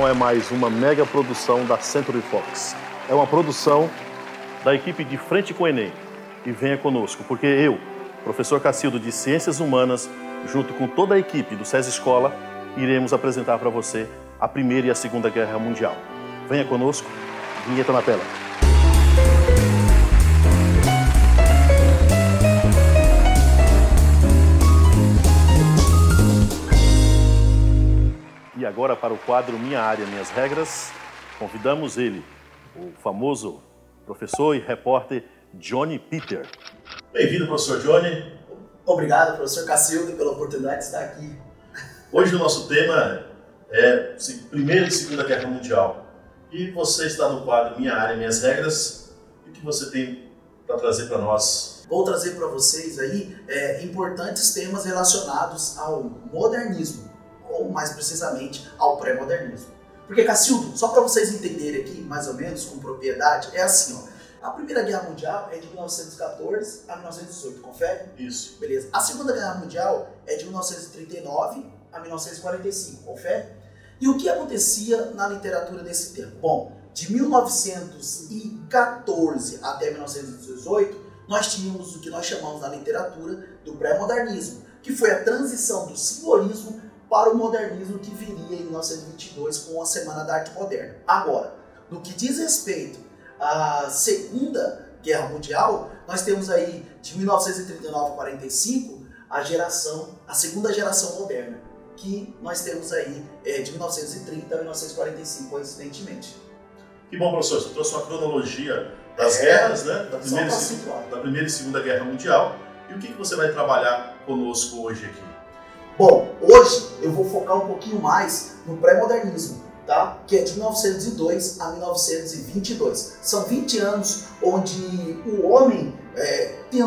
não é mais uma mega produção da Century Fox. É uma produção da equipe de Frente com o Enem. E venha conosco, porque eu, professor Cacildo de Ciências Humanas, junto com toda a equipe do SESI Escola, iremos apresentar para você a Primeira e a Segunda Guerra Mundial. Venha conosco, vinheta na tela. E agora para o quadro Minha Área, Minhas Regras, convidamos ele, o famoso professor e repórter Johnny Peter. Bem-vindo, professor Johnny. Obrigado, professor Cacildo, pela oportunidade de estar aqui. Hoje o nosso tema é Primeira e Segunda Guerra Mundial. E você está no quadro Minha Área, Minhas Regras. E o que você tem para trazer para nós? Vou trazer para vocês aí importantes temas relacionados ao modernismo, ou mais precisamente ao pré-modernismo. Porque, Cacildo, só para vocês entenderem aqui, mais ou menos, com propriedade, é assim, ó. A Primeira Guerra Mundial é de 1914 a 1918, confere? Isso. Beleza. A Segunda Guerra Mundial é de 1939 a 1945, confere? E o que acontecia na literatura nesse tempo? Bom, de 1914 até 1918, nós tínhamos o que nós chamamos na literatura do pré-modernismo, que foi a transição do simbolismo para o modernismo que viria em 1922 com a Semana da Arte Moderna. Agora, no que diz respeito à Segunda Guerra Mundial, nós temos aí de 1939 a 45 a segunda geração moderna, que nós temos aí de 1930 a 1945, coincidentemente. Que bom, professor, você trouxe uma cronologia das guerras, né? Da Primeira e Segunda Guerra Mundial. E o que você vai trabalhar conosco hoje aqui? Bom, hoje eu vou focar um pouquinho mais no pré-modernismo, tá? Que é de 1902 a 1922. São 20 anos onde o homem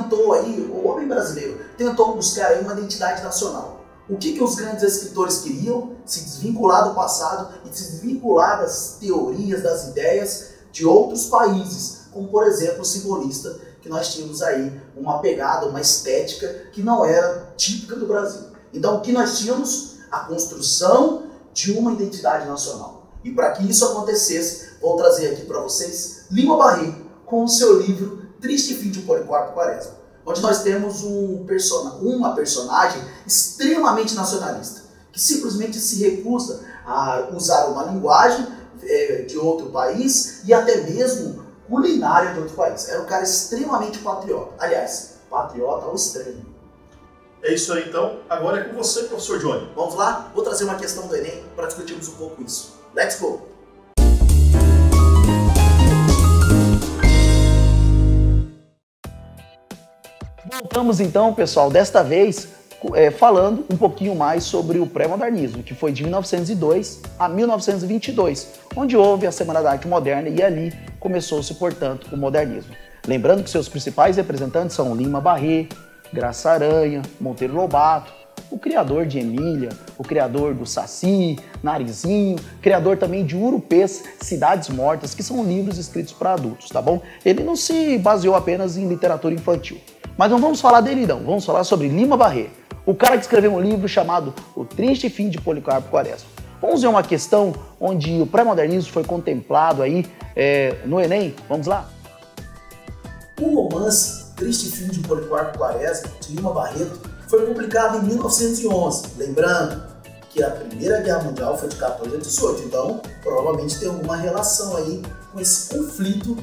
o homem brasileiro tentou buscar aí uma identidade nacional. O que os grandes escritores queriam? Se desvincular do passado e se desvincular das teorias, das ideias de outros países, como por exemplo o simbolista, que nós tínhamos aí uma pegada, uma estética que não era típica do Brasil. Então, o que nós tínhamos? A construção de uma identidade nacional. E para que isso acontecesse, vou trazer aqui para vocês Lima Barreto com o seu livro Triste Fim de Policarpo Quaresma, onde nós temos uma personagem extremamente nacionalista, que simplesmente se recusa a usar uma linguagem de outro país e até mesmo culinária de outro país. Era um cara extremamente patriota. Aliás, patriota ao extremo. É isso aí, então. Agora é com você, professor Johnny. Vamos lá? Vou trazer uma questão do Enem para discutirmos um pouco isso. Let's go! Voltamos então, pessoal, desta vez falando um pouquinho mais sobre o pré-modernismo, que foi de 1902 a 1922, onde houve a Semana da Arte Moderna e ali começou-se, portanto, o modernismo. Lembrando que seus principais representantes são Lima Barreto, Graça Aranha, Monteiro Lobato, o criador de Emília, o criador do Saci, Narizinho, criador também de Urupês, Cidades Mortas, que são livros escritos para adultos, tá bom? Ele não se baseou apenas em literatura infantil. Mas não vamos falar dele não, vamos falar sobre Lima Barreto, o cara que escreveu um livro chamado O Triste Fim de Policarpo Quaresma. Vamos ver uma questão onde o pré-modernismo foi contemplado aí no Enem, vamos lá? O romance Triste Fim de Policarpo Quaresma, de Lima Barreto, foi publicado em 1911. Lembrando que a Primeira Guerra Mundial foi de 14 a 18, então provavelmente tem alguma relação aí com esse conflito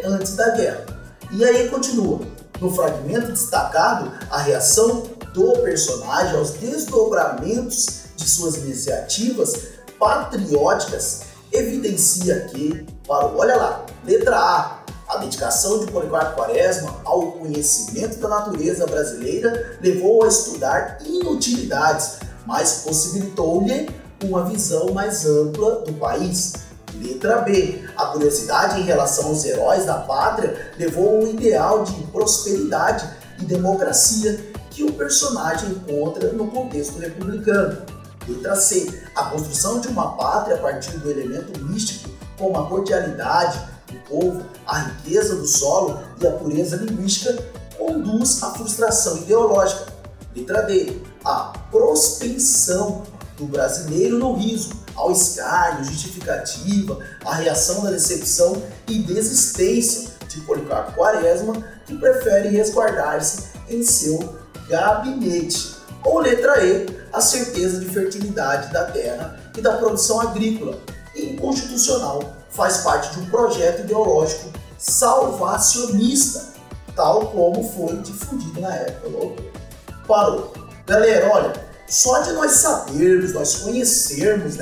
antes da guerra. E aí continua. No fragmento destacado, a reação do personagem aos desdobramentos de suas iniciativas patrióticas evidencia que, olha lá, letra A dedicação de Policarpo Quaresma ao conhecimento da natureza brasileira levou a estudar inutilidades, mas possibilitou-lhe uma visão mais ampla do país. Letra B. A curiosidade em relação aos heróis da pátria levou a um ideal de prosperidade e democracia que o personagem encontra no contexto republicano. Letra C. A construção de uma pátria a partir do elemento místico, como a cordialidade do povo, a riqueza do solo e a pureza linguística, conduz à frustração ideológica. Letra D. A prospensão do brasileiro no riso, ao escárnio, justificativa, a reação da decepção e desistência de Policarpo Quaresma, que prefere resguardar-se em seu gabinete. Ou letra E, a certeza de fertilidade da terra e da produção agrícola. Inconstitucional, faz parte de um projeto ideológico salvacionista, tal como foi difundido na época. Parou. Galera, olha, só de nós sabermos, nós conhecermos,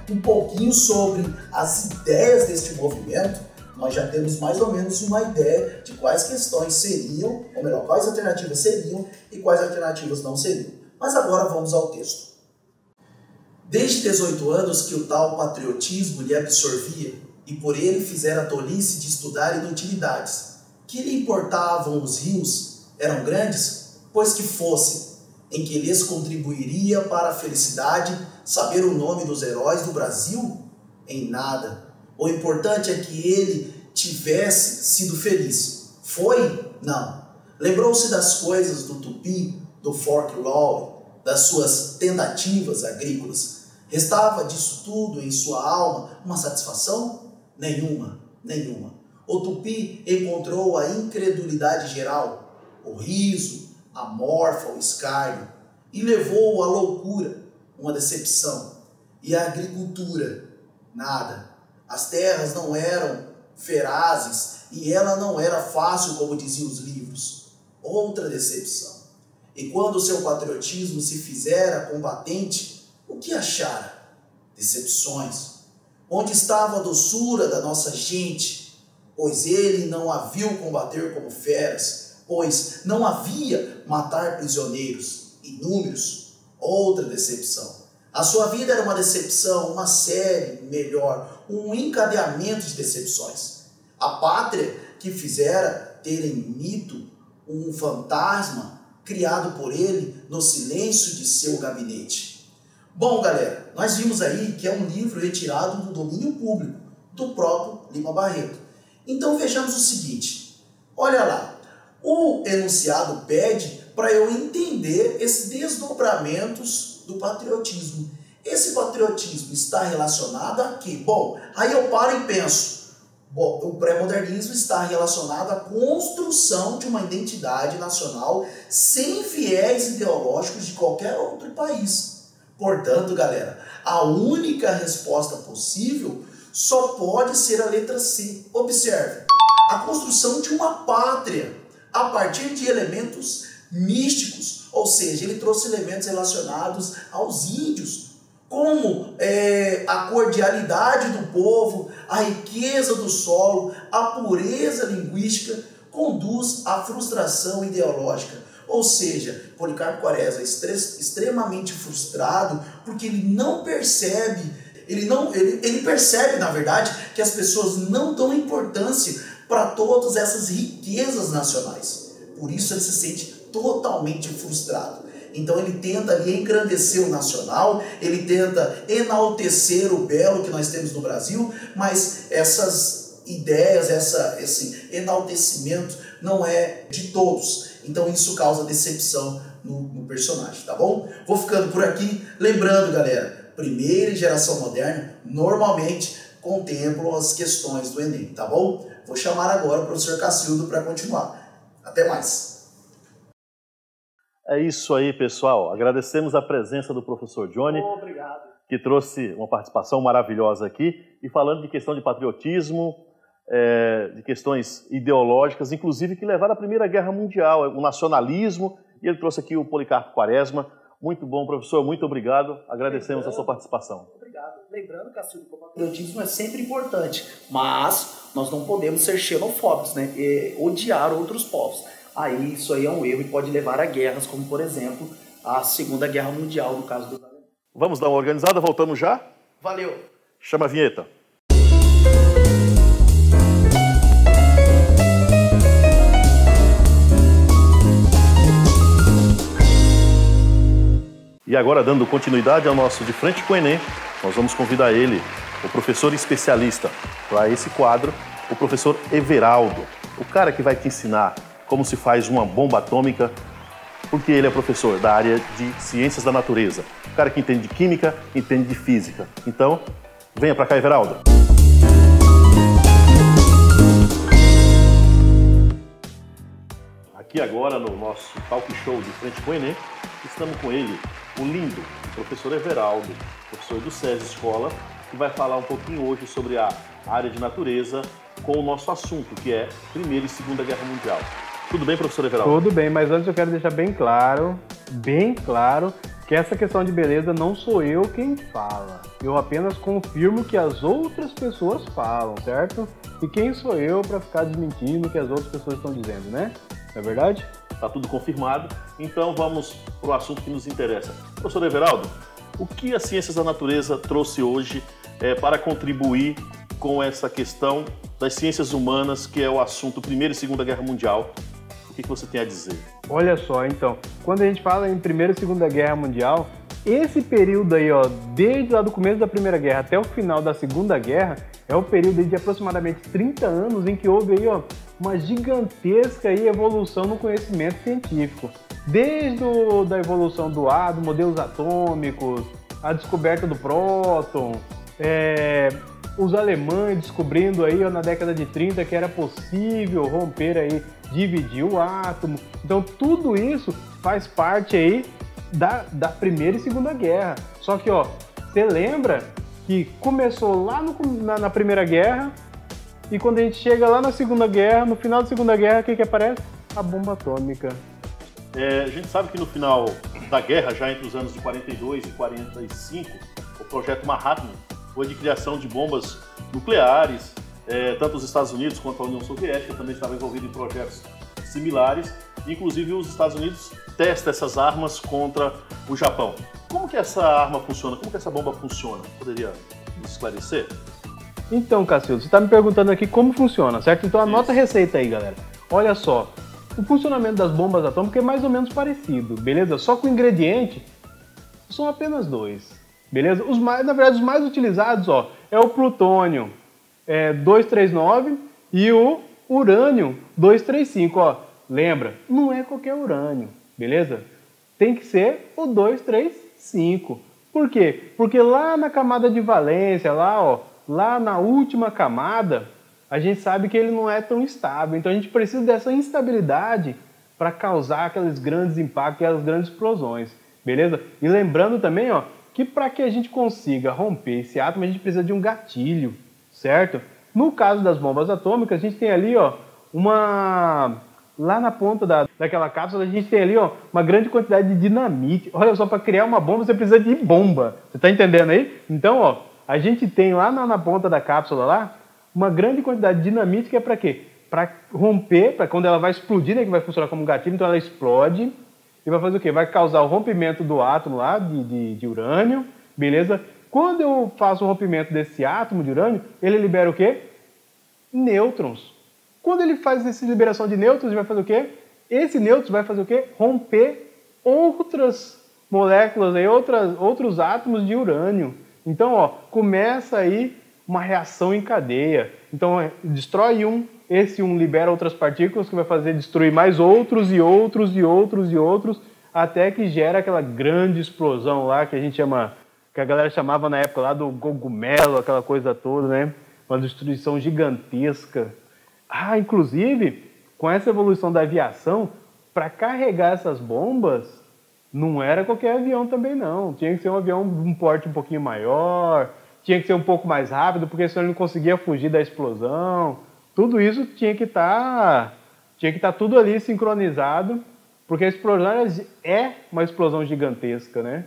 um pouquinho sobre as ideias deste movimento, nós já temos mais ou menos uma ideia de quais questões seriam, ou melhor, quais alternativas seriam e quais alternativas não seriam. Mas agora vamos ao texto. Desde 18 anos que o tal patriotismo lhe absorvia, e por ele fizera a tolice de estudar inutilidades. Que lhe importavam os rios? Eram grandes? Pois que fossem, em que lhes contribuiria para a felicidade saber o nome dos heróis do Brasil? Em nada. O importante é que ele tivesse sido feliz. Foi? Não. Lembrou-se das coisas do Tupi, do Fork Law, das suas tentativas agrícolas. Restava disso tudo em sua alma uma satisfação? Nenhuma, nenhuma. O Tupi encontrou a incredulidade geral, o riso, a morfa, o escárnio, e levou à loucura, uma decepção. E a agricultura? Nada. As terras não eram ferazes e ela não era fácil, como diziam os livros. Outra decepção. E quando o seu patriotismo se fizera combatente, o que achara? Decepções. Onde estava a doçura da nossa gente? Pois ele não a viu combater como feras, pois não havia matar prisioneiros, inúmeros. Outra decepção. A sua vida era uma decepção, uma série, melhor, um encadeamento de decepções. A pátria que fizera ter em mito um fantasma criado por ele no silêncio de seu gabinete. Bom, galera, nós vimos aí que é um livro retirado do domínio público, do próprio Lima Barreto. Então vejamos o seguinte, olha lá, o enunciado pede para eu entender esses desdobramentos do patriotismo. Esse patriotismo está relacionado a quê? Bom, aí eu paro e penso, bom, o pré-modernismo está relacionado à construção de uma identidade nacional sem viés ideológicos de qualquer outro país. Portanto, galera, a única resposta possível só pode ser a letra C. Observe, a construção de uma pátria a partir de elementos místicos, ou seja, ele trouxe elementos relacionados aos índios, como a cordialidade do povo, a riqueza do solo, a pureza linguística, conduz à frustração ideológica. Ou seja, Policarpo Quaresma é extremamente frustrado porque ele não percebe, ele percebe, na verdade, que as pessoas não dão importância para todas essas riquezas nacionais. Por isso ele se sente totalmente frustrado. Então ele tenta ali engrandecer o nacional, ele tenta enaltecer o belo que nós temos no Brasil, mas essas ideias, esse enaltecimento não é de todos. Então isso causa decepção no personagem, tá bom? Vou ficando por aqui. Lembrando, galera, primeira e geração moderna normalmente contemplam as questões do Enem, tá bom? Vou chamar agora o professor Cacildo para continuar. Até mais. É isso aí, pessoal. Agradecemos a presença do professor Johnny. Obrigado. Que trouxe uma participação maravilhosa aqui. E falando de questão de patriotismo, de questões ideológicas, inclusive que levaram à Primeira Guerra Mundial, o nacionalismo, e ele trouxe aqui o Policarpo Quaresma. Muito bom, professor, muito obrigado. Agradecemos a sua participação. Obrigado. Lembrando, Cacildo, que o patriotismo é sempre importante, mas nós não podemos ser xenofóbicos, né? E odiar outros povos. Aí isso aí é um erro e pode levar a guerras, como por exemplo a Segunda Guerra Mundial, no caso do... Vamos dar uma organizada, voltamos já? Valeu! Chama a vinheta. E agora, dando continuidade ao nosso De Frente com o Enem, nós vamos convidar ele, o professor especialista, para esse quadro, o professor Everaldo, o cara que vai te ensinar como se faz uma bomba atômica Porque ele é professor da área de ciências da natureza. O cara que entende de química, entende de física. Então, venha para cá, Everaldo. Aqui agora no nosso talk show de Frente com o Enem, estamos com ele, o lindo professor Everaldo, professor do SESI Escola, que vai falar um pouquinho hoje sobre a área de natureza com o nosso assunto, que é Primeira e Segunda Guerra Mundial. Tudo bem, professor Everaldo? Tudo bem, mas antes eu quero deixar bem claro, que essa questão de beleza não sou eu quem fala. Eu apenas confirmo que as outras pessoas falam, certo? E quem sou eu para ficar desmentindo o que as outras pessoas estão dizendo, né? Não é verdade? Está tudo confirmado. Então vamos para o assunto que nos interessa. Professor Everaldo, o que as ciências da natureza trouxe hoje para contribuir com essa questão das ciências humanas, que é o assunto Primeira e Segunda Guerra Mundial? O que você tem a dizer? Olha só, então, quando a gente fala em Primeira e Segunda Guerra Mundial, esse período aí, ó, desde lá do começo da Primeira Guerra até o final da Segunda Guerra, é o período aí de aproximadamente 30 anos em que houve aí, ó, uma gigantesca aí evolução no conhecimento científico. Desde da evolução do átomo, modelos atômicos, a descoberta do próton, os alemães descobrindo aí, ó, na década de 30 que era possível romper aí, dividir o átomo. Então tudo isso faz parte aí da Primeira e Segunda Guerra. Só que, ó, você lembra que começou lá na Primeira Guerra e quando a gente chega lá na Segunda Guerra, no final da Segunda Guerra, o que aparece? A bomba atômica. A gente sabe que no final da guerra, já entre os anos de 42 e 45, o projeto Manhattan foi de criação de bombas nucleares. Tanto os Estados Unidos quanto a União Soviética também estavam envolvidos em projetos similares. Inclusive, os Estados Unidos testam essas armas contra o Japão. Como que essa arma funciona? Como que essa bomba funciona? Poderia me esclarecer? Então, Cacildo, você está me perguntando aqui como funciona, certo? Então anota a receita aí, galera. Olha só, o funcionamento das bombas atômicas é mais ou menos parecido, beleza? Só que o ingrediente são apenas dois, beleza? Na verdade, os mais utilizados, ó, é o plutônio 239 e o urânio 235, ó. Lembra, não é qualquer urânio, beleza? Tem que ser o 235. Por quê? Porque lá na camada de valência, lá na última camada, a gente sabe que ele não é tão estável. Então a gente precisa dessa instabilidade para causar aqueles grandes impactos e aquelas grandes explosões, beleza? E lembrando também, ó, que para que a gente consiga romper esse átomo, a gente precisa de um gatilho, certo? No caso das bombas atômicas, a gente tem ali, ó, lá na ponta daquela cápsula, a gente tem ali, ó, uma grande quantidade de dinamite. Olha só, para criar uma bomba, você precisa de bomba. Você está entendendo aí? Então, ó, a gente tem lá na ponta da cápsula lá, uma grande quantidade de dinamite que é para quê? Para romper, para quando ela vai explodir, né, que vai funcionar como gatilho, então ela explode e vai fazer o quê? Vai causar o rompimento do átomo lá de urânio, beleza? Quando eu faço o rompimento desse átomo de urânio, ele libera o quê? Nêutrons. Quando ele faz essa liberação de nêutrons, ele vai fazer o quê? Esse nêutrons vai fazer o quê? Romper outras moléculas, aí, outros átomos de urânio. Então, ó, começa aí uma reação em cadeia. Então, destrói um, esse um libera outras partículas que vai fazer destruir mais outros e outros e outros e outros, até que gera aquela grande explosão lá que a gente chama, que a galera chamava na época lá do cogumelo, aquela coisa toda, né? Uma destruição gigantesca. Inclusive, com essa evolução da aviação, para carregar essas bombas, não era qualquer avião também não. Tinha que ser um avião de um porte um pouquinho maior, tinha que ser um pouco mais rápido, porque senão ele não conseguia fugir da explosão. Tudo isso tinha que estar tudo ali sincronizado, porque a explosão é uma explosão gigantesca, né?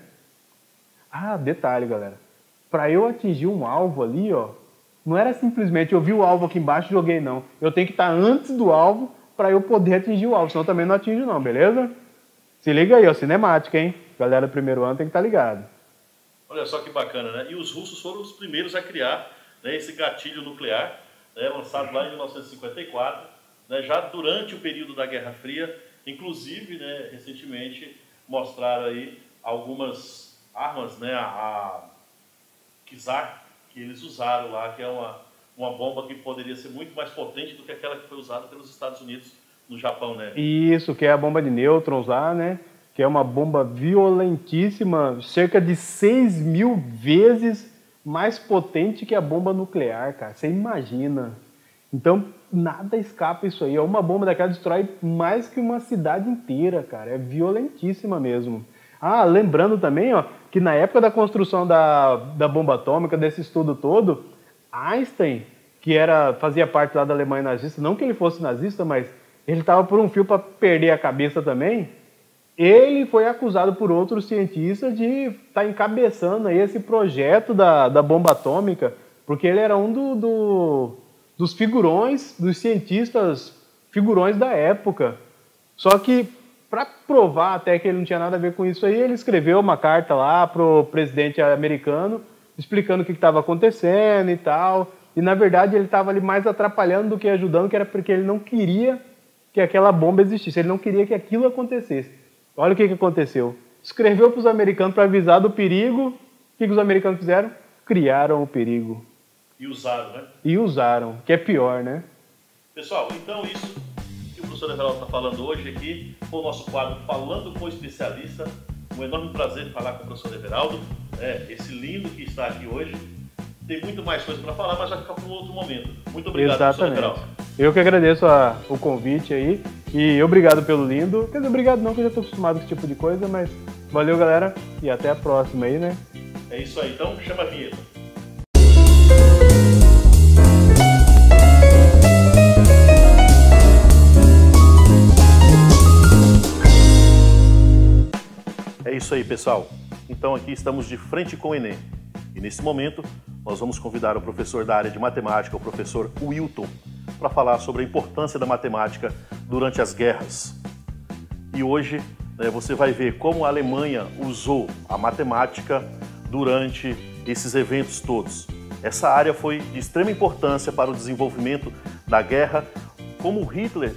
Detalhe, galera. Para eu atingir um alvo ali, ó, não era simplesmente eu vi o alvo aqui embaixo e joguei, não. Eu tenho que estar antes do alvo para eu poder atingir o alvo, senão eu também não atinjo não, beleza? Se liga aí, ó, cinemática, hein? Galera do primeiro ano tem que estar ligado. Olha só que bacana, né? E os russos foram os primeiros a criar, né, esse gatilho nuclear, né, lançado lá em 1954, né, já durante o período da Guerra Fria. Inclusive, né, recentemente mostraram aí algumas armas, né, a Kizar, que eles usaram lá, que é uma bomba que poderia ser muito mais potente do que aquela que foi usada pelos Estados Unidos no Japão, né? Isso, que é a bomba de nêutrons lá, né? Que é uma bomba violentíssima, cerca de 6.000 vezes mais potente que a bomba nuclear, cara. Você imagina. Então, nada escapa isso aí. Uma bomba daquela destrói mais que uma cidade inteira, cara. É violentíssima mesmo. Ah, lembrando também, ó, que na época da construção da bomba atômica, desse estudo todo, Einstein, que fazia parte lá da Alemanha nazista, não que ele fosse nazista, mas ele estava por um fio para perder a cabeça também, ele foi acusado por outros cientistas de estar encabeçando aí esse projeto da bomba atômica, porque ele era um dos figurões, dos cientistas figurões da época. Só que, para provar até que ele não tinha nada a ver com isso aí, ele escreveu uma carta lá pro presidente americano, explicando o que estava acontecendo e tal. E, na verdade, ele estava ali mais atrapalhando do que ajudando, que era porque ele não queria que aquela bomba existisse, ele não queria que aquilo acontecesse. Olha o que aconteceu. Escreveu para os americanos para avisar do perigo. O que os americanos fizeram? Criaram o perigo. E usaram, né? E usaram, que é pior, né? Pessoal, então isso que o professor Everaldo está falando hoje aqui foi o nosso quadro Falando com o Especialista. Um enorme prazer falar com o professor Everaldo. Esse lindo que está aqui hoje. Tem muito mais coisa para falar, mas vai ficar para um outro momento. Muito obrigado, professor Everaldo. Eu que agradeço o convite aí. E obrigado pelo lindo. Quer dizer, obrigado não, que eu já estou acostumado com esse tipo de coisa, mas valeu, galera. E até a próxima aí, né? É isso aí. Então, chama a vinheta. É isso aí, pessoal. Então aqui estamos de frente com o Enem. E nesse momento nós vamos convidar o professor da área de matemática, o professor Wilton, para falar sobre a importância da matemática durante as guerras. E hoje você vai ver como a Alemanha usou a matemática durante esses eventos todos. Essa área foi de extrema importância para o desenvolvimento da guerra, como Hitler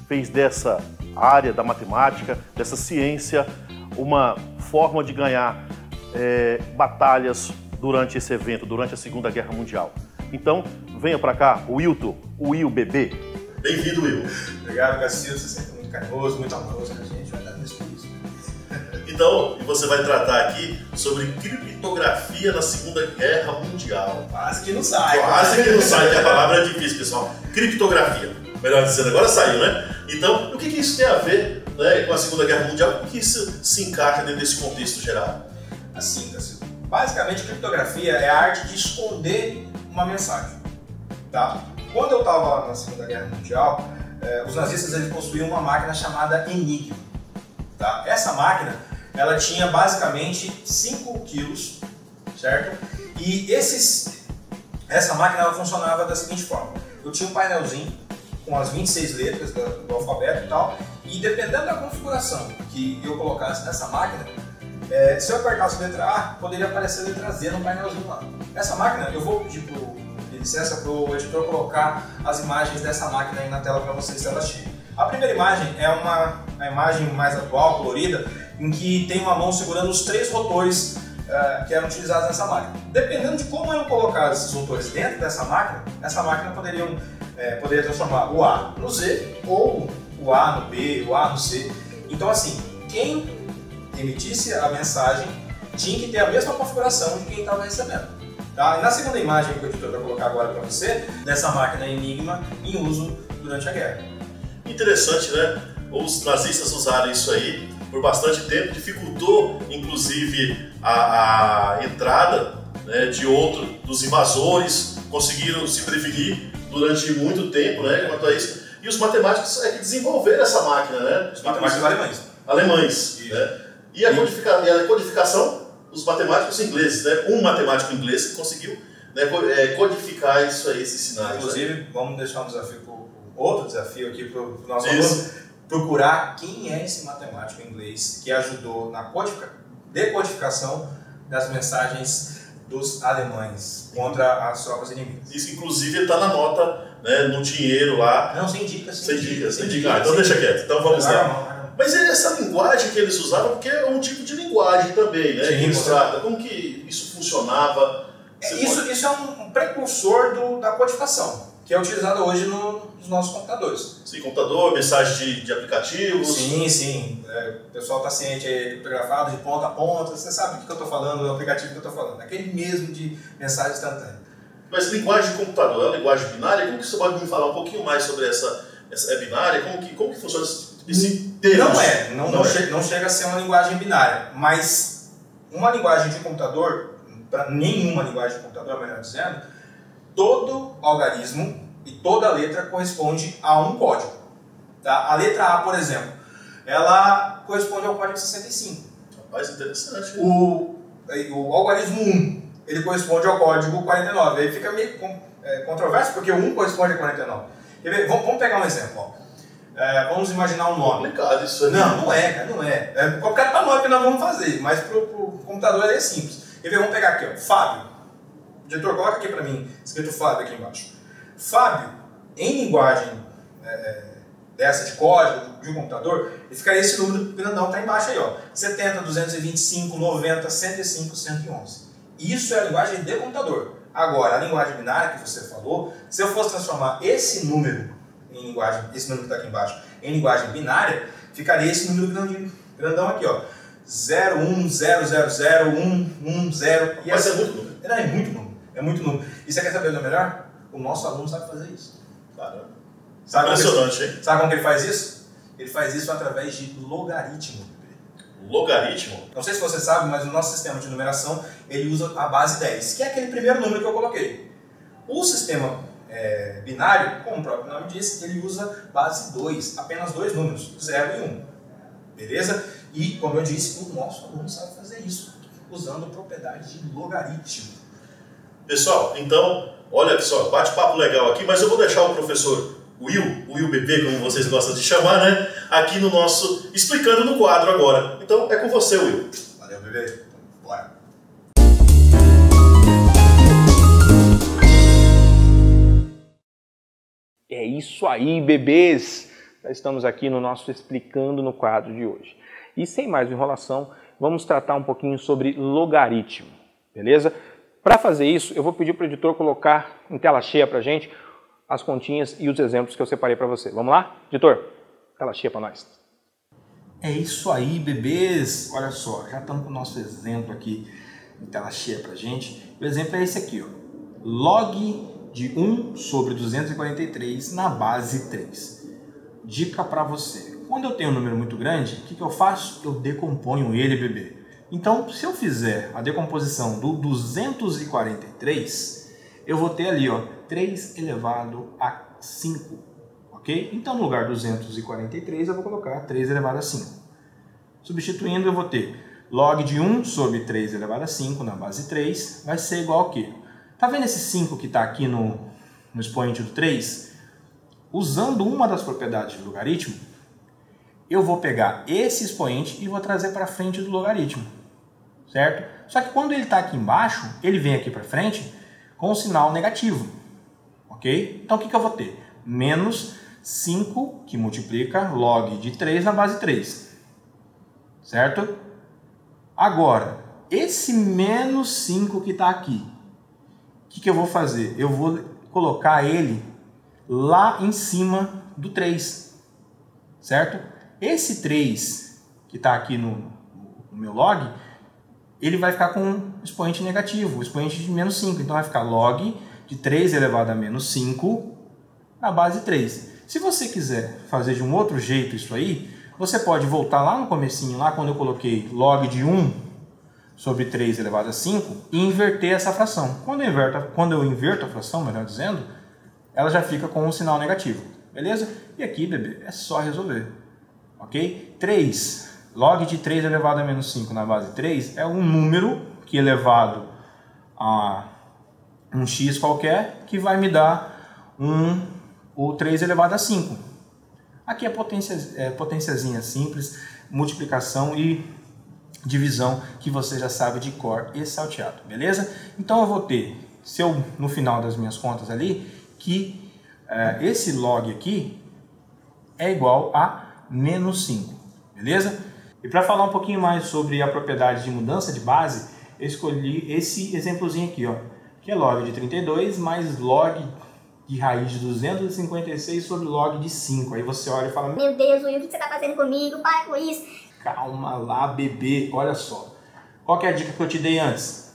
fez dessa área da matemática, dessa ciência, uma forma de ganhar batalhas durante esse evento, durante a Segunda Guerra Mundial. Então, venha para cá, o Wilton, o Will Bebê. Bem-vindo, Will. Obrigado, Cacildo, você é sempre muito carinhoso, muito amoroso com a gente, vai dar isso por isso. Então, você vai tratar aqui sobre criptografia na Segunda Guerra Mundial. Quase que não sai. Quase que não sai, que a palavra é difícil, pessoal. Criptografia, melhor dizendo, agora saiu, né? Então, o que isso tem a ver, né, com a Segunda Guerra Mundial? Como que isso se encaixa dentro desse contexto geral? Assim, Cacildo, basicamente, criptografia é a arte de esconder uma mensagem, tá? Quando eu estava na Segunda Guerra Mundial, os nazistas eles possuíam uma máquina chamada Enigma, tá? Essa máquina, ela tinha basicamente 5 quilos, certo? E essa máquina ela funcionava da seguinte forma: eu tinha um painelzinho com as 26 letras do alfabeto e tal, e dependendo da configuração que eu colocasse nessa máquina, se eu apertasse a letra A, poderia aparecer a letra Z no painelzinho lá. Essa máquina, eu vou pedir licença para o editor colocar as imagens dessa máquina aí na tela para vocês, se ela cheia. A primeira imagem é uma imagem mais atual, colorida, em que tem uma mão segurando os 3 rotores que eram utilizados nessa máquina. Dependendo de como eram colocados esses rotores dentro dessa máquina, essa máquina poderia transformar o A no Z, ou o A no B, o A no C. Então assim, quem emitisse a mensagem tinha que ter a mesma configuração de quem estava recebendo. Tá? E na segunda imagem que o editor vai colocar agora para você, dessa máquina Enigma em uso durante a guerra. Interessante, né? Os nazistas usaram isso aí por bastante tempo, dificultou inclusive a entrada, né, dos invasores, conseguiram se prevenir durante muito tempo, né, quanto a isso. E os matemáticos que desenvolveram essa máquina, né? Os matemáticos alemães. Alemães, né? E a codificação, os matemáticos ingleses, né? Um matemático inglês que conseguiu, né, codificar isso aí, esses sinais. Inclusive, né? Vamos deixar um desafio, outro desafio aqui para o nosso aluno, procurar quem é esse matemático inglês que ajudou na decodificação das mensagens dos alemães contra as tropas inimigas. Isso, inclusive, está na nota, né, no dinheiro lá. Não, sem dicas. Sem dicas. Então deixa quieto. Então vamos lá. Mas essa linguagem que eles usavam, porque é um tipo de linguagem também, né? Ilustrada. Como que isso funcionava? Isso é um precursor da codificação, que é utilizada hoje nos nossos computadores. Sim, computador, mensagem de aplicativos. Sim, sim. O pessoal está ciente aí, criptografado de ponta a ponta. Você sabe do que eu estou falando, o aplicativo que eu estou falando. Aquele mesmo de mensagem instantânea. Mas linguagem de computador é uma linguagem binária? Como que você pode me falar um pouquinho mais sobre essa binária? Como que funciona esse termo? Não chega a ser uma linguagem binária, mas uma linguagem de computador, para nenhuma linguagem de computador, melhor dizendo, todo algarismo e toda letra corresponde a um código. Tá? A letra A, por exemplo, ela corresponde ao código 65. Rapaz, interessante. O algarismo 1, ele corresponde ao código 49. Aí fica meio controverso, porque o 1 corresponde a 49. Vamos pegar um exemplo. Ó. Vamos imaginar um nome. Complicado isso aí. Não é, cara, não é. É complicado para nós que nós vamos fazer, mas para o computador é simples. Vamos pegar aqui, ó, Fábio. O diretor, coloca aqui para mim, escrito Fábio aqui embaixo. Fábio, em linguagem dessa de código, de um computador, ele ficaria esse número grandão que está embaixo aí, ó. 70, 225, 90, 105, 111. Isso é a linguagem de computador. Agora, a linguagem binária que você falou, se eu fosse transformar esse número em linguagem, esse número que está aqui embaixo, em linguagem binária, ficaria esse número grandão aqui, ó. 0, 1, 0, 0, 0, 1, 1, 0. Mas é muito número. É muito número. É muito número. E você quer saber o melhor? O nosso aluno sabe fazer isso. Caramba. Impressionante, hein? Sabe como que ele faz isso? Ele faz isso através de logaritmo. Logaritmo? Não sei se você sabe, mas o nosso sistema de numeração, ele usa a base 10, que é aquele primeiro número que eu coloquei. O sistema binário, como o próprio nome diz, ele usa base 2, apenas dois números, 0 e 1. Beleza? E, como eu disse, o nosso aluno sabe fazer isso, usando propriedade de logaritmo. Pessoal, então, olha só, bate-papo legal aqui, mas eu vou deixar o professor Will Bebê, como vocês gostam de chamar, né? Aqui no nosso, explicando no quadro agora. Então, é com você, Will. Valeu, bebê. Bora. É isso aí, bebês! Já estamos aqui no nosso Explicando no quadro de hoje. E sem mais enrolação, vamos tratar um pouquinho sobre logaritmo, beleza? Para fazer isso, eu vou pedir para o editor colocar em tela cheia para a gente as continhas e os exemplos que eu separei para você. Vamos lá? Editor, tela cheia para nós. É isso aí, bebês! Olha só, já estamos com o nosso exemplo aqui em tela cheia para a gente. O exemplo é esse aqui, ó. Log de 1 sobre 243 na base 3. Dica para você. Quando eu tenho um número muito grande, o que eu faço? Eu decomponho ele, bebê. Então, se eu fizer a decomposição do 243, eu vou ter ali, ó, 3 elevado a 5, ok? Então, no lugar 243, eu vou colocar 3 elevado a 5. Substituindo, eu vou ter log de 1 sobre 3 elevado a 5 na base 3, vai ser igual ao quê? Tá vendo esse 5 que está aqui no expoente do 3? Usando uma das propriedades do logaritmo, eu vou pegar esse expoente e vou trazer para frente do logaritmo, certo? Só que quando ele está aqui embaixo, ele vem aqui para frente com um sinal negativo, ok? Então o que eu vou ter? Menos 5 que multiplica log de 3 na base 3, certo? Agora, esse menos 5 que está aqui, o que eu vou fazer? Eu vou colocar ele lá em cima do 3, certo? Esse 3 que está aqui no meu log, ele vai ficar com um expoente negativo, o expoente de menos 5. Então vai ficar log de 3 elevado a menos 5 na base 3. Se você quiser fazer de um outro jeito isso aí, você pode voltar lá no comecinho, lá quando eu coloquei log de 1 sobre 3 elevado a 5 e inverter essa fração. Quando eu inverto a fração, melhor dizendo, ela já fica com um sinal negativo, beleza? E aqui, bebê, é só resolver, ok? 3, log de 3 elevado a menos 5 na base 3 é um número que é elevado a um x qualquer, que vai me dar o 3 elevado a 5. Aqui é potenciazinha simples, multiplicação e divisão, que você já sabe de cor e salteado, beleza? Então eu vou ter, no final das minhas contas ali, que esse log aqui é igual a menos 5, beleza? E para falar um pouquinho mais sobre a propriedade de mudança de base, eu escolhi esse exemplozinho aqui, ó, que é log de 32 mais log de raiz de 256 sobre log de 5. Aí você olha e fala, meu Deus, Will, o que você tá fazendo comigo? Para com isso. Calma lá, bebê. Olha só. Qual que é a dica que eu te dei antes?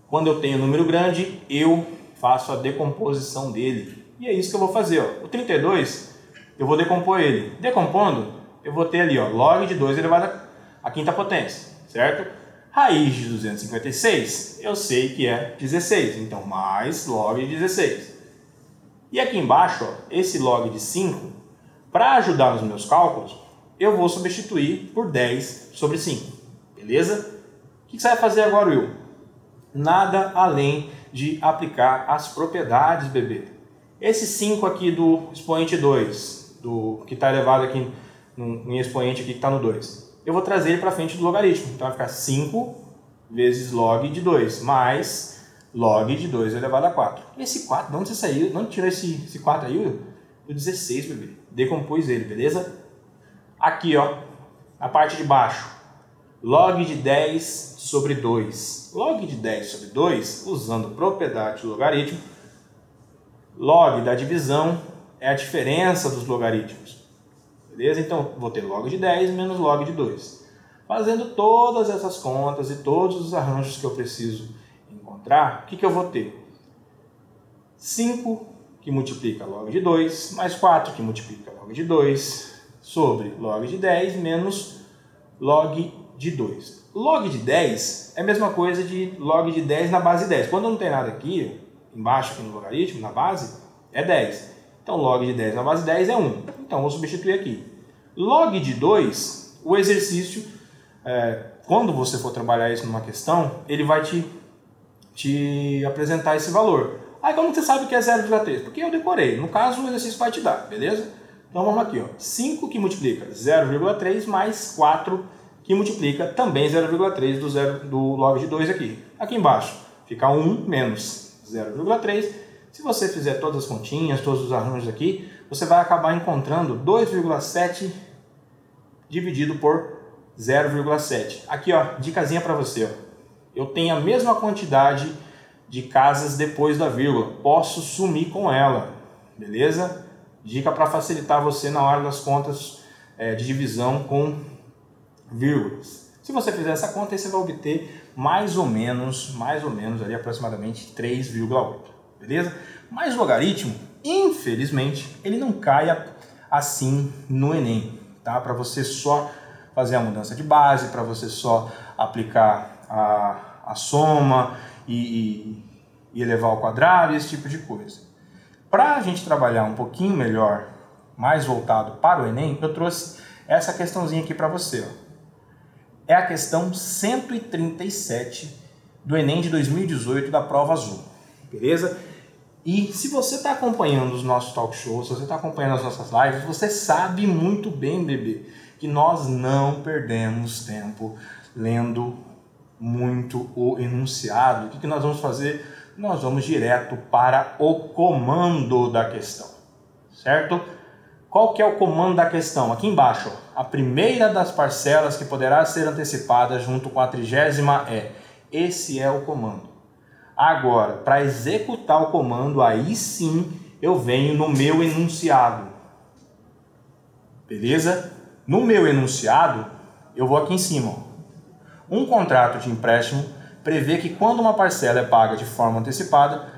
Quando eu tenho um número grande, eu faço a decomposição dele. E é isso que eu vou fazer. Ó. O 32, eu vou decompor ele. Decompondo, eu vou ter ali ó, log de 2 elevado à quinta potência, certo? Raiz de 256, eu sei que é 16. Então, mais log de 16. E aqui embaixo, ó, esse log de 5, para ajudar nos meus cálculos, eu vou substituir por 10 sobre 5. Beleza? O que você vai fazer agora, Will? Nada além de aplicar as propriedades, bebê. Esse 5 aqui do expoente 2, que está elevado aqui em expoente aqui que está no 2, eu vou trazer ele para frente do logaritmo. Então vai ficar 5 vezes log de 2, mais log de 2 elevado a 4. Esse 4, de onde você saiu? De onde tirou esse 4 aí, Will? Do 16, bebê. Decompôs ele, beleza? Aqui, ó, na parte de baixo, log de 10 sobre 2. Log de 10 sobre 2, usando propriedade do logaritmo, log da divisão é a diferença dos logaritmos. Beleza? Então, vou ter log de 10 menos log de 2. Fazendo todas essas contas e todos os arranjos que eu preciso encontrar, o que eu vou ter? 5 que multiplica log de 2, mais 4 que multiplica log de 2, sobre log de 10 menos log de 2. Log de 10 é a mesma coisa de log de 10 na base 10. Quando não tem nada aqui, embaixo aqui no logaritmo, na base, é 10. Então log de 10 na base 10 é 1. Então vou substituir aqui. Log de 2, o exercício, quando você for trabalhar isso numa questão, ele vai te apresentar esse valor. Aí como você sabe que é 0,3? Porque eu decorei. No caso, o exercício vai te dar, beleza? Então vamos aqui, ó. 5 que multiplica 0,3 mais 4 que multiplica também 0,3 do log de 2 aqui. Aqui embaixo fica 1 menos 0,3. Se você fizer todas as continhas, todos os arranjos aqui, você vai acabar encontrando 2,7 dividido por 0,7. Aqui, ó, dicasinha para você. Ó. Eu tenho a mesma quantidade de casas depois da vírgula. Posso sumir com ela, beleza? Dica para facilitar você na hora das contas de divisão com vírgulas. Se você fizer essa conta, aí você vai obter mais ou menos ali aproximadamente 3,8, beleza? Mas o logaritmo, infelizmente, ele não cai assim no Enem, tá? Para você só fazer a mudança de base, para você só aplicar a soma e elevar ao quadrado, esse tipo de coisa. Para a gente trabalhar um pouquinho melhor, mais voltado para o Enem, eu trouxe essa questãozinha aqui para você. Ó. É a questão 137 do Enem de 2018 da prova azul, beleza? E se você está acompanhando os nossos talk shows, se você está acompanhando as nossas lives, você sabe muito bem, bebê, que nós não perdemos tempo lendo muito o enunciado. O que nós vamos fazer? Nós vamos direto para o comando da questão, certo? Qual que é o comando da questão? Aqui embaixo, ó, a primeira das parcelas que poderá ser antecipada junto com a 30ª é. Esse é o comando. Agora, para executar o comando, aí sim eu venho no meu enunciado. Beleza? No meu enunciado, eu vou aqui em cima. Ó. Um contrato de empréstimo prevê que quando uma parcela é paga de forma antecipada,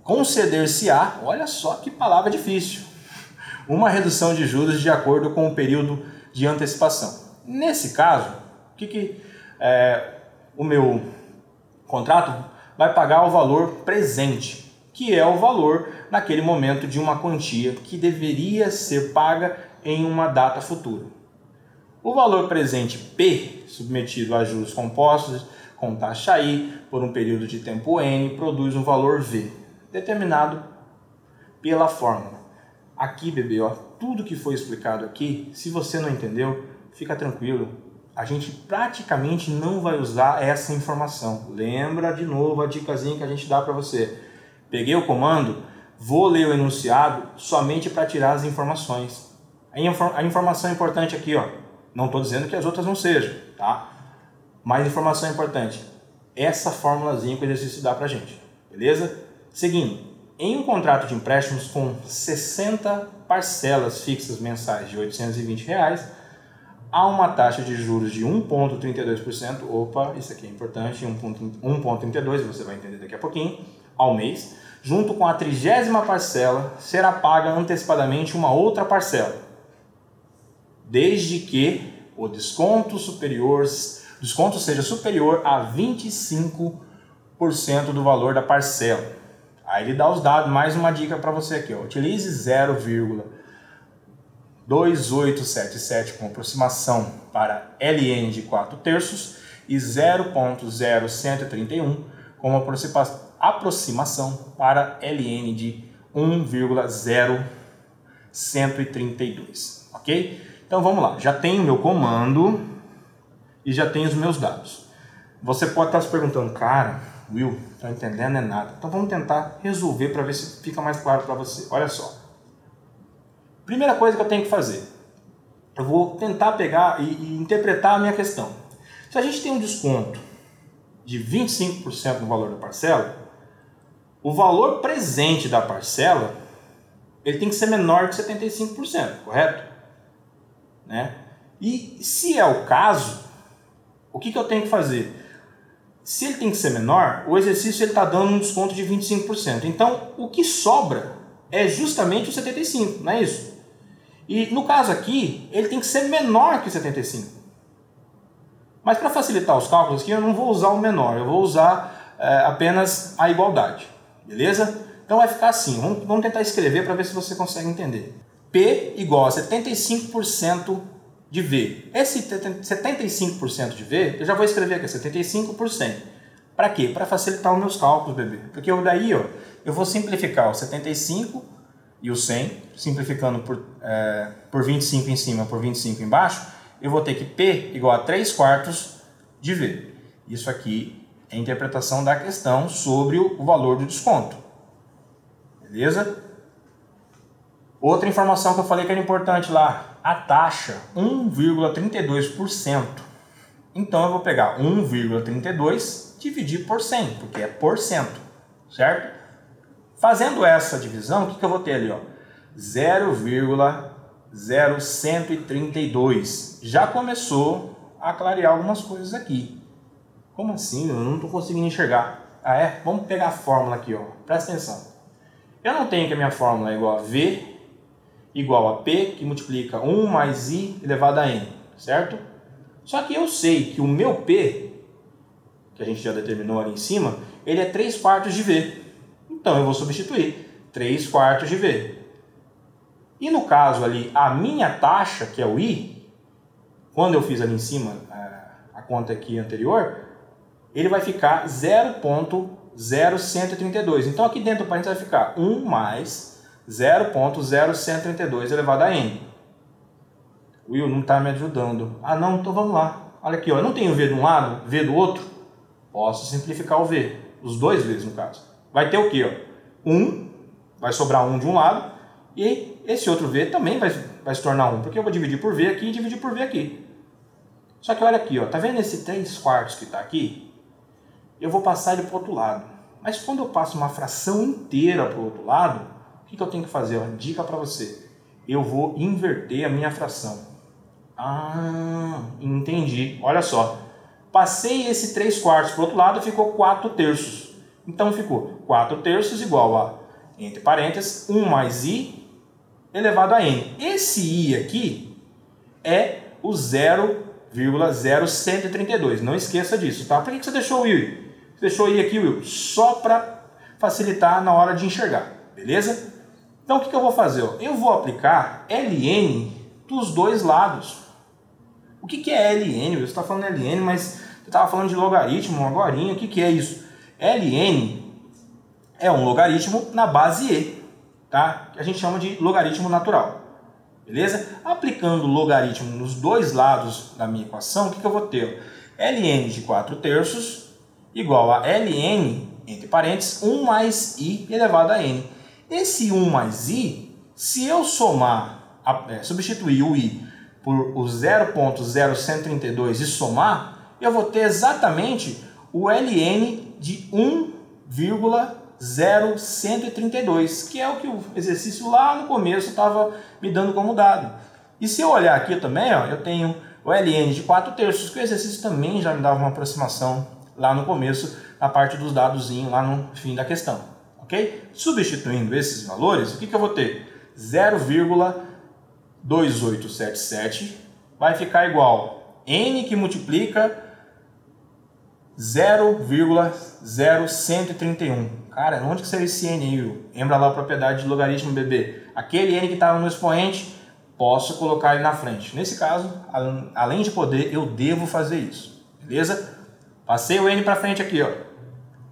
conceder-se-á, olha só que palavra difícil, uma redução de juros de acordo com o período de antecipação. Nesse caso, o meu contrato vai pagar o valor presente, que é o valor naquele momento de uma quantia que deveria ser paga em uma data futura. O valor presente P, submetido a juros compostos com taxa I por um período de tempo N, produz um valor V, determinado pela fórmula. Aqui, bebê, ó, tudo que foi explicado aqui, se você não entendeu, fica tranquilo. A gente praticamente não vai usar essa informação. Lembra de novo a dicasinha que a gente dá para você. Peguei o comando, vou ler o enunciado somente para tirar as informações. A informação importante aqui, ó, não estou dizendo que as outras não sejam, tá? Mas informação importante, essa formulazinha que o exercício dá pra gente, beleza? Seguindo, em um contrato de empréstimos com 60 parcelas fixas mensais de R$ 820, há uma taxa de juros de 1,32%, opa, isso aqui é importante, 1,32%, você vai entender daqui a pouquinho, ao mês, junto com a 30ª parcela, será paga antecipadamente uma outra parcela, desde que o desconto seja superior a 25% do valor da parcela. Aí ele dá os dados, mais uma dica para você aqui, ó. Utilize 0,2877 com aproximação para LN de 4/3 e 0,0131 com aproximação para LN de 1,0132, ok? Então vamos lá, já tenho o meu comando e já tenho os meus dados. Você pode estar se perguntando, cara, Will, não estou entendendo nada. Então vamos tentar resolver para ver se fica mais claro para você. Olha só. Primeira coisa que eu tenho que fazer. Eu vou tentar pegar e interpretar a minha questão. Se a gente tem um desconto de 25% no valor da parcela, o valor presente da parcela ele tem que ser menor que 75%, correto? Né? E se é o caso, o que eu tenho que fazer? Se ele tem que ser menor, o exercício está dando um desconto de 25%. Então, o que sobra é justamente o 75%, não é isso? E no caso aqui, ele tem que ser menor que 75%. Mas para facilitar os cálculos aqui, eu não vou usar o menor, eu vou usar apenas a igualdade. Beleza? Então vai ficar assim, vamos tentar escrever para ver se você consegue entender. P igual a 75% de V. Esse 75% de V, eu já vou escrever aqui, 75%. Para quê? Para facilitar os meus cálculos, bebê. Porque daí, ó, eu vou simplificar o 75 e o 100, simplificando por 25 em cima, por 25 embaixo, eu vou ter que P igual a 3/4 de V. Isso aqui é a interpretação da questão sobre o valor do desconto. Beleza? Outra informação que eu falei que era importante lá, a taxa, 1,32%. Então eu vou pegar 1,32 dividir por 100, porque é por cento, certo? Fazendo essa divisão, o que eu vou ter ali? 0,0132. Já começou a clarear algumas coisas aqui. Como assim? Eu não estou conseguindo enxergar. Ah, é? Vamos pegar a fórmula aqui, ó. Presta atenção. Eu não tenho que a minha fórmula é igual a V igual a P, que multiplica 1 mais I elevado a N, certo? Só que eu sei que o meu P, que a gente já determinou ali em cima, ele é 3/4 de V. Então eu vou substituir 3/4 de V. E no caso ali, a minha taxa, que é o I, quando eu fiz ali em cima a conta aqui anterior, ele vai ficar 0,0132. Então aqui dentro do parênteses vai ficar 1 mais 0,0132 elevado a N. Will, não está me ajudando. Ah não, então vamos lá. Olha aqui, ó, eu não tenho V de um lado, V do outro. Posso simplificar o V. Os dois V's no caso. Vai ter o quê? Ó? 1, vai sobrar 1 de um lado. E esse outro V também vai se tornar 1. Porque eu vou dividir por V aqui e dividir por V aqui. Só que olha aqui, ó, tá vendo esse 3/4 que está aqui? Eu vou passar ele para o outro lado. Mas quando eu passo uma fração inteira para o outro lado, o que eu tenho que fazer? Ó, dica para você. Eu vou inverter a minha fração. Ah, entendi. Olha só. Passei esse 3/4 para o outro lado e ficou 4/3. Então ficou 4/3 igual a, entre parênteses, 1 mais I elevado a N. Esse I aqui é o 0,0132. Não esqueça disso, tá? Por que você deixou o I? Você deixou o I aqui, Will? Só para facilitar na hora de enxergar, beleza? Então o que eu vou fazer? Ó? Eu vou aplicar LN dos dois lados. O que é LN? Você está falando LN, mas você estava falando de logaritmo agorinha. O que é isso? LN é um logaritmo na base E, tá? Que a gente chama de logaritmo natural. Beleza? Aplicando o logaritmo nos dois lados da minha equação, o que eu vou ter? LN de 4/3 igual a LN, entre parênteses, 1 mais I elevado a N. Esse 1 mais I, se eu somar, substituir o I por o 0,0132 e somar, eu vou ter exatamente o LN de 1,0132. 0,132, que é o que o exercício lá no começo estava me dando como dado. E se eu olhar aqui também, ó, eu tenho o ln de 4/3, que o exercício também já me dava uma aproximação lá no começo, na parte dos dados lá no fim da questão. Ok? Substituindo esses valores, o que eu vou ter? 0,2877 vai ficar igual n que multiplica 0,0131. Cara, onde que saiu esse n aí? Lembra lá a propriedade de logaritmo, bebê? Aquele n que estava no expoente, posso colocar ele na frente. Nesse caso, além de poder, eu devo fazer isso. Beleza? Passei o n para frente aqui, ó.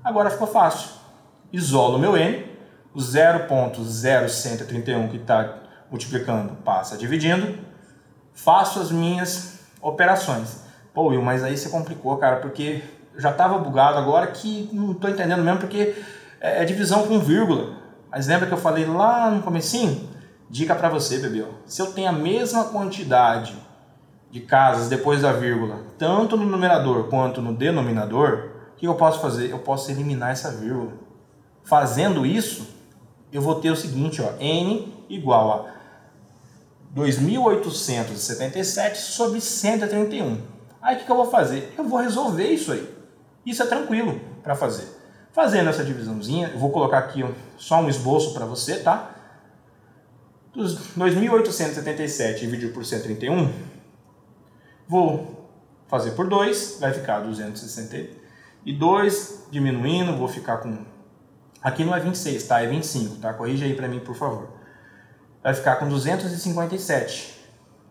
Agora ficou fácil. Isolo meu n, o 0,0131 que está multiplicando passa dividindo, faço as minhas operações. Pô, Will, mas aí você complicou, cara, porque já estava bugado agora que não estou entendendo mesmo, porque é divisão com vírgula. Mas lembra que eu falei lá no comecinho? Dica para você, bebê. Se eu tenho a mesma quantidade de casas depois da vírgula, tanto no numerador quanto no denominador, o que eu posso fazer? Eu posso eliminar essa vírgula. Fazendo isso, eu vou ter o seguinte, ó, n igual a 2.877 sobre 131. Aí o que eu vou fazer? Eu vou resolver isso aí. Isso é tranquilo para fazer. Fazendo essa divisãozinha, eu vou colocar aqui só um esboço para você, tá? Dos 2.877 dividido por 131, vou fazer por 2, vai ficar 262, diminuindo, vou ficar com... Aqui não é 26, tá? É 25, tá? Corrija aí para mim, por favor. Vai ficar com 257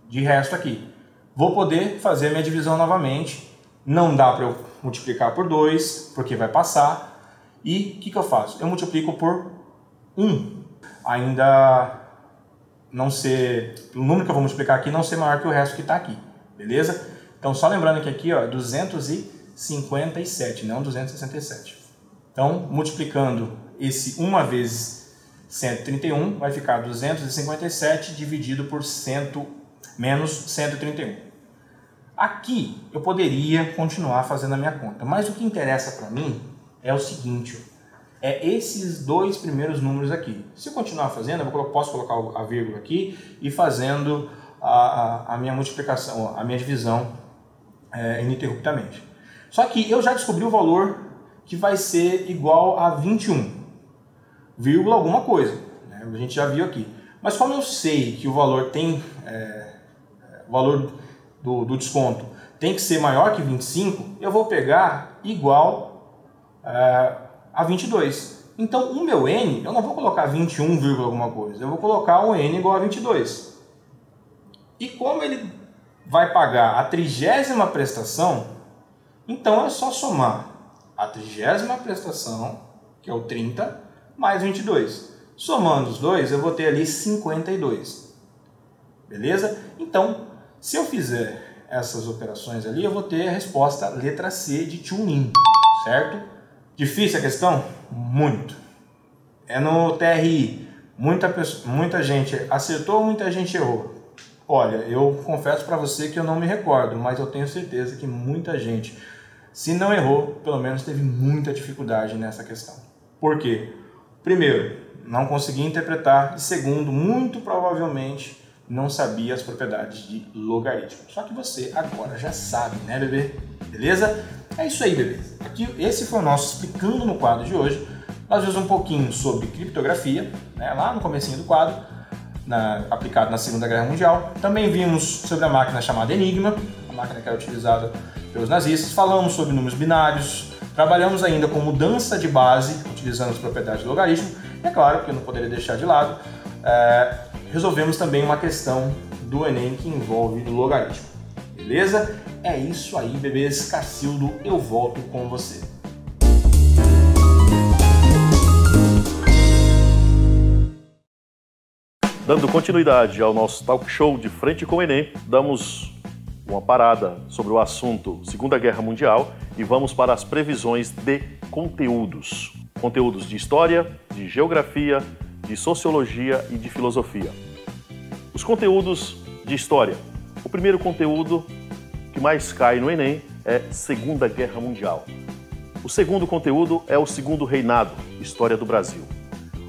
de resto aqui. Vou poder fazer a minha divisão novamente. Não dá para eu multiplicar por 2, porque vai passar. E o que eu faço? Eu multiplico por 1. Ainda não ser... O número que eu vou multiplicar aqui não ser maior que o resto que está aqui. Beleza? Então, só lembrando que aqui ó, é 257, não 267. Então, multiplicando esse 1 vezes 131, vai ficar 257 dividido por 100 menos 131. Aqui eu poderia continuar fazendo a minha conta, mas o que interessa para mim é o seguinte, é esses dois primeiros números aqui. Se eu continuar fazendo, eu posso colocar a vírgula aqui e fazendo a minha multiplicação, a minha divisão ininterruptamente. Só que eu já descobri o valor que vai ser igual a 21, vírgula alguma coisa, né? A gente já viu aqui. Mas como eu sei que o valor tem, o valor do desconto tem que ser maior que 25, eu vou pegar igual a 22. Então o meu n, eu não vou colocar 21, alguma coisa, eu vou colocar o n igual a 22. E como ele vai pagar a 30ª prestação, então é só somar a 30ª prestação, que é o 30, mais 22. Somando os dois, eu vou ter ali 52. Beleza? Então, se eu fizer essas operações ali, eu vou ter a resposta letra C de Tuning, certo? Difícil a questão? Muito. É no TRI. Muita gente acertou, muita gente errou. Olha, eu confesso para você que eu não me recordo, mas eu tenho certeza que muita gente, se não errou, pelo menos teve muita dificuldade nessa questão. Por quê? Primeiro, não conseguia interpretar, e segundo, muito provavelmente não sabia as propriedades de logaritmo. Só que você agora já sabe, né, bebê? Beleza? É isso aí, bebê. Aqui, esse foi o nosso Explicando no quadro de hoje. Nós vimos um pouquinho sobre criptografia, né, lá no comecinho do quadro, aplicado na Segunda Guerra Mundial. Também vimos sobre a máquina chamada Enigma, a máquina que era utilizada pelos nazistas. Falamos sobre números binários. Trabalhamos ainda com mudança de base, utilizando as propriedades de logaritmo. E é claro que eu não poderia deixar de lado, resolvemos também uma questão do Enem que envolve logaritmo. Beleza? É isso aí, bebês. Cacildo, eu volto com você. Dando continuidade ao nosso talk show de Frente com o Enem, damos uma parada sobre o assunto Segunda Guerra Mundial e vamos para as previsões de conteúdos. Conteúdos de história, de geografia, de sociologia e de filosofia. Os conteúdos de história. O primeiro conteúdo que mais cai no Enem é Segunda Guerra Mundial. O segundo conteúdo é o Segundo Reinado, História do Brasil.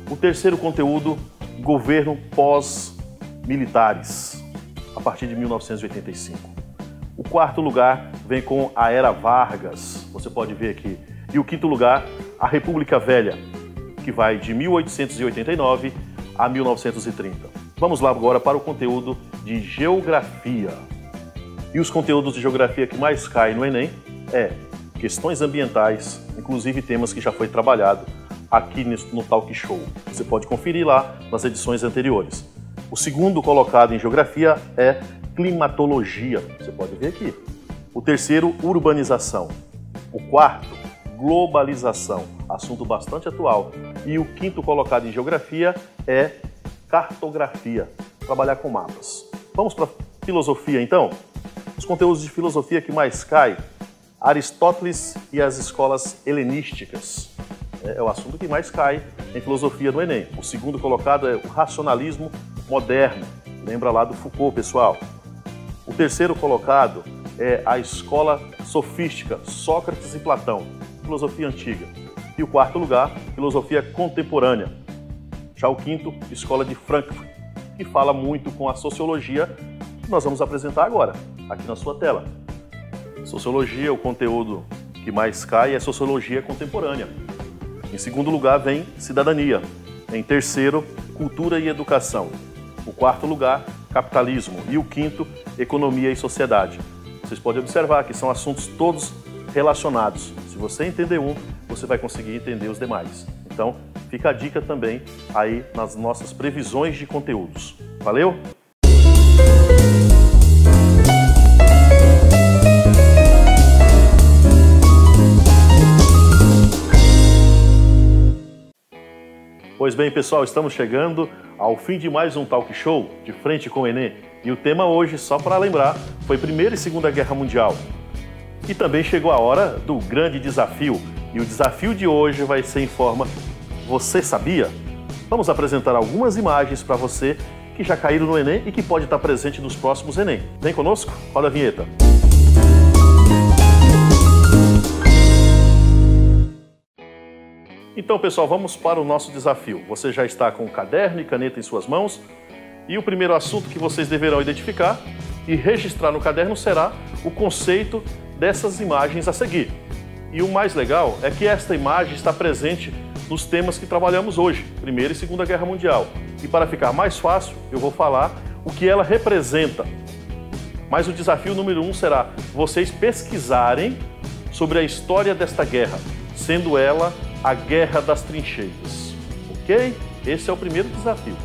O terceiro conteúdo, Governo pós-militares, a partir de 1985. O quarto lugar vem com a Era Vargas, você pode ver aqui. E o quinto lugar, a República Velha, que vai de 1889 a 1930. Vamos lá agora para o conteúdo de Geografia. E os conteúdos de Geografia que mais caem no Enem é questões ambientais, inclusive temas que já foi trabalhado aqui no Talk Show. Você pode conferir lá nas edições anteriores. O segundo colocado em Geografia é Climatologia, você pode ver aqui. O terceiro, Urbanização. O quarto, Globalização, assunto bastante atual. E o quinto colocado em Geografia é Cartografia, trabalhar com mapas. Vamos para Filosofia então? Os conteúdos de Filosofia que mais caem, Aristóteles e as escolas helenísticas. É o assunto que mais cai em Filosofia no Enem. O segundo colocado é o Racionalismo Moderno. Lembra lá do Foucault, pessoal. O terceiro colocado é a Escola Sofística, Sócrates e Platão, Filosofia Antiga. E o quarto lugar, Filosofia Contemporânea. Já o quinto, Escola de Frankfurt, que fala muito com a Sociologia, que nós vamos apresentar agora, aqui na sua tela. Sociologia, o conteúdo que mais cai é Sociologia Contemporânea. Em segundo lugar vem Cidadania. Em terceiro, Cultura e Educação. O quarto lugar, Capitalismo. E o quinto, Economia e Sociedade. Vocês podem observar que são assuntos todos relacionados. Se você entender um, você vai conseguir entender os demais. Então, fica a dica também aí nas nossas previsões de conteúdos. Valeu? Pois bem, pessoal, estamos chegando ao fim de mais um Talk Show de Frente com o Enem. E o tema hoje, só para lembrar, foi Primeira e Segunda Guerra Mundial. E também chegou a hora do grande desafio. E o desafio de hoje vai ser em forma Você Sabia? Vamos apresentar algumas imagens para você que já caíram no Enem e que pode estar presente nos próximos Enem. Vem conosco? Roda a vinheta. Então, pessoal, vamos para o nosso desafio. Você já está com caderno e caneta em suas mãos e o primeiro assunto que vocês deverão identificar e registrar no caderno será o conceito dessas imagens a seguir. E o mais legal é que esta imagem está presente nos temas que trabalhamos hoje, Primeira e Segunda Guerra Mundial. E para ficar mais fácil, eu vou falar o que ela representa. Mas o desafio número 1 será vocês pesquisarem sobre a história desta guerra, sendo ela a Guerra das Trincheiras. Ok? Esse é o primeiro desafio.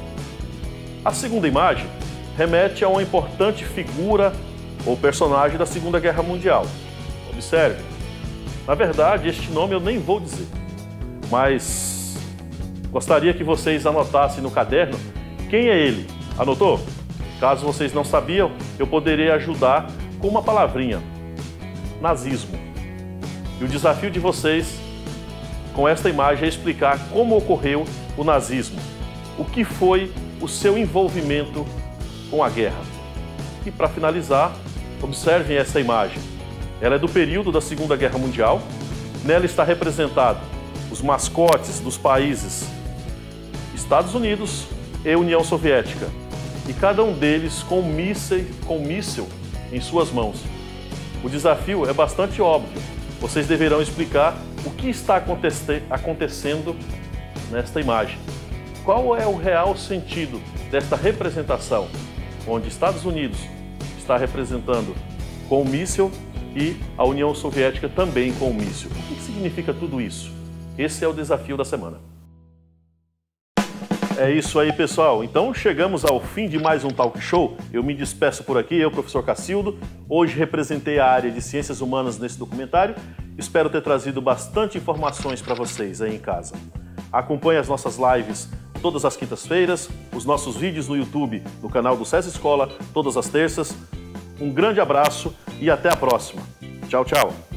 A segunda imagem remete a uma importante figura ou personagem da Segunda Guerra Mundial. Observe. Na verdade, este nome eu nem vou dizer, mas gostaria que vocês anotassem no caderno quem é ele. Anotou? Caso vocês não sabiam, eu poderia ajudar com uma palavrinha: nazismo. E o desafio de vocês com esta imagem é explicar como ocorreu o nazismo, o que foi o seu envolvimento com a guerra. E para finalizar, observem essa imagem. Ela é do período da Segunda Guerra Mundial. Nela está representado os mascotes dos países Estados Unidos e União Soviética, e cada um deles com um míssil em suas mãos. O desafio é bastante óbvio. Vocês deverão explicar o que está acontecendo nesta imagem. Qual é o real sentido desta representação, onde Estados Unidos está representando com o míssil e a União Soviética também com o míssil? O que significa tudo isso? Esse é o desafio da semana. É isso aí, pessoal. Então chegamos ao fim de mais um Talk Show. Eu me despeço por aqui, eu, professor Cacildo. Hoje representei a área de Ciências Humanas nesse documentário. Espero ter trazido bastante informações para vocês aí em casa. Acompanhe as nossas lives todas as quintas-feiras, os nossos vídeos no YouTube, no canal do SESI Escola, todas as terças. Um grande abraço e até a próxima. Tchau, tchau.